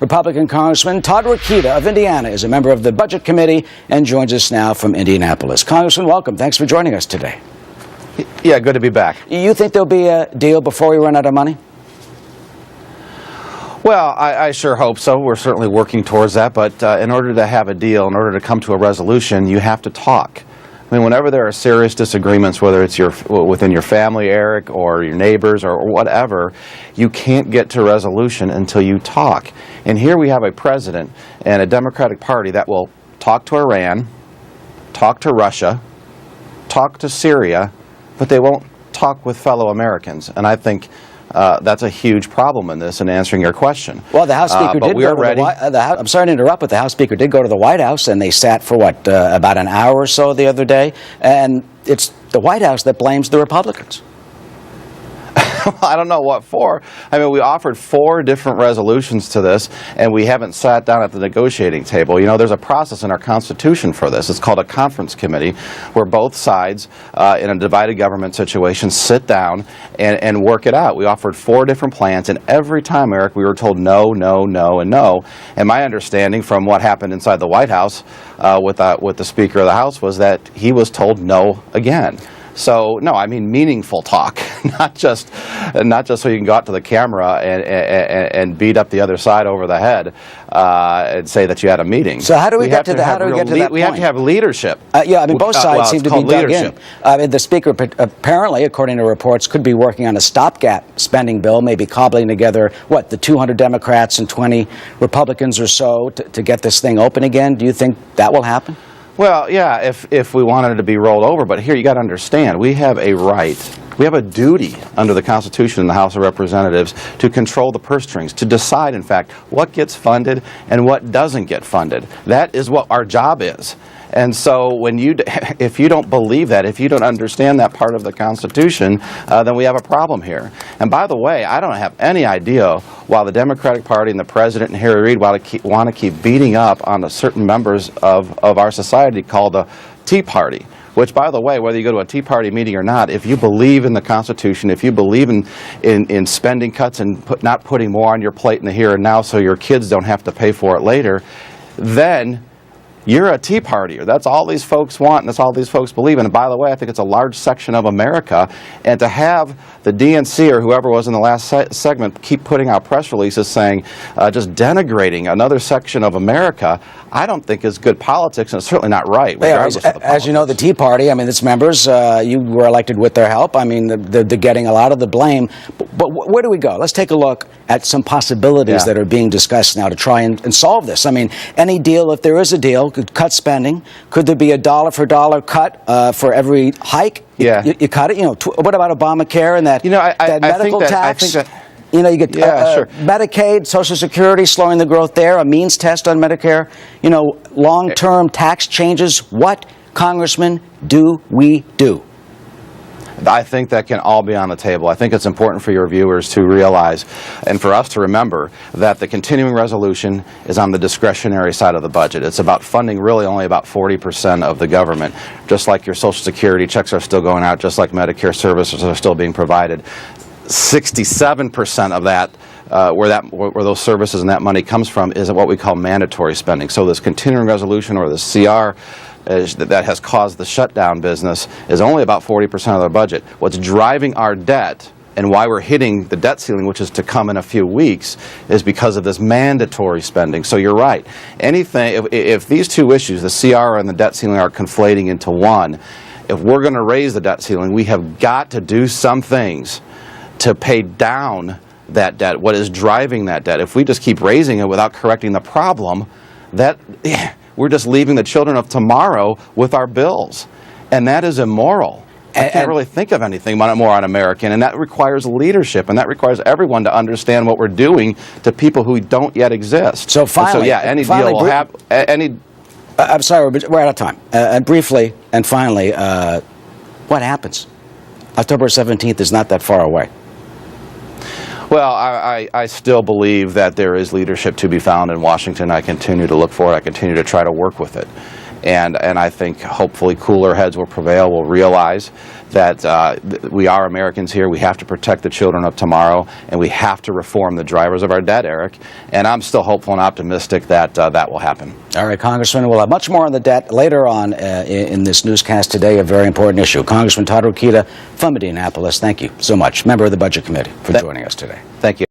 Republican Congressman Todd Rokita of Indiana is a member of the Budget Committee and joins us now from Indianapolis. Congressman, welcome. Thanks for joining us today. Yeah, good to be back. You think there'll be a deal before we run out of money? Well, I sure hope so. We're certainly working towards that. But in order to have a deal, in order to come to a resolution, you have to talk. I mean, whenever there are serious disagreements, whether it's within your family, Eric, or your neighbors, or whatever, you can't get to resolution until you talk. And here we have a president and a Democratic Party that will talk to Iran, talk to Russia, talk to Syria, but they won't talk with fellow Americans. And I think that's a huge problem in this, in answering your question. Well, the House Speaker did go to I'm sorry to interrupt, but the House Speaker did go to the White House, and they sat for, about an hour or so the other day, and it's the White House that blames the Republicans. I don't know what for. I mean, we offered 4 different resolutions to this, and we haven't sat down at the negotiating table. You know, there's a process in our Constitution for this. It's called a conference committee, where both sides in a divided government situation sit down and work it out. We offered 4 different plans, and every time, Eric, we were told no, no, no, and no. And my understanding from what happened inside the White House with the Speaker of the House was that he was told no again. So, no, I mean meaningful talk, not just so you can go out to the camera and beat up the other side over the head and say that you had a meeting. So how do we get to that point? We have to have leadership. Yeah, I mean, both sides seem to be dug in. The Speaker apparently, according to reports, could be working on a stopgap spending bill, maybe cobbling together, the 200 Democrats and 20 Republicans or so to get this thing open again. Do you think that will happen? Well, yeah, if we wanted it to be rolled over. But here you got to understand, we have a right, we have a duty under the Constitution in the House of Representatives to control the purse strings, to decide, in fact, what gets funded and what doesn't get funded. That is what our job is. And so if you don't believe that, if you don't understand that part of the Constitution, then we have a problem here. And by the way, I don't have any idea why the Democratic Party and the President and Harry Reid want to keep beating up on certain members of our society called the Tea Party. Which, by the way, whether you go to a Tea Party meeting or not, if you believe in the Constitution, if you believe in spending cuts and not putting more on your plate in the here and now so your kids don't have to pay for it later, then you're a Tea Partier. That's all these folks want, and that's all these folks believe in. And by the way, I think it's a large section of America. And to have the DNC or whoever was in the last segment keep putting out press releases saying, just denigrating another section of America, I don't think is good politics, and it's certainly not right. As you know, the Tea Party, I mean, its members, you were elected with their help. I mean, they're getting a lot of the blame. But where do we go? Let's take a look at some possibilities that are being discussed now to try and solve this. I mean, any deal, if there is a deal, could cut spending. Could there be a dollar-for-dollar cut for every hike? Yeah. You cut it. What about Obamacare and that medical tax? I think that. You get sure. Medicaid, Social Security, slowing the growth there, a means test on Medicare, long-term tax changes. What, Congressman, do we do? I think that can all be on the table. I think it's important for your viewers to realize and for us to remember that the continuing resolution is on the discretionary side of the budget. It's about funding really only about 40% of the government. Just like your Social Security checks are still going out, just like Medicare services are still being provided. 67% of that, where those services and that money comes from, is what we call mandatory spending. So this continuing resolution or the CR that has caused the shutdown business is only about 40% of their budget. What's driving our debt and why we're hitting the debt ceiling, which is to come in a few weeks, is because of this mandatory spending. So you're right. If these two issues, the CR and the debt ceiling, are conflating into one, if we're going to raise the debt ceiling, we have got to do some things to pay down that debt. What is driving that debt? If we just keep raising it without correcting the problem, we're just leaving the children of tomorrow with our bills. And that is immoral. I can't really think of anything more un-American, and that requires leadership, and that requires everyone to understand what we're doing to people who don't yet exist. So finally, any deal will have any. I'm sorry, we're out of time. And briefly and finally, what happens? October 17th is not that far away. Well, I still believe that there is leadership to be found in Washington. I continue to look for it. I continue to try to work with it. and I think hopefully cooler heads will prevail. We'll realize that we are Americans here. We have to protect the children of tomorrow, and we have to reform the drivers of our debt, Eric. And I'm still hopeful and optimistic that that will happen. All right, Congressman, we'll have much more on the debt later on in this newscast today, a very important issue. Congressman Todd Rokita from Indianapolis, thank you so much. Member of the Budget Committee for joining us today. Thank you.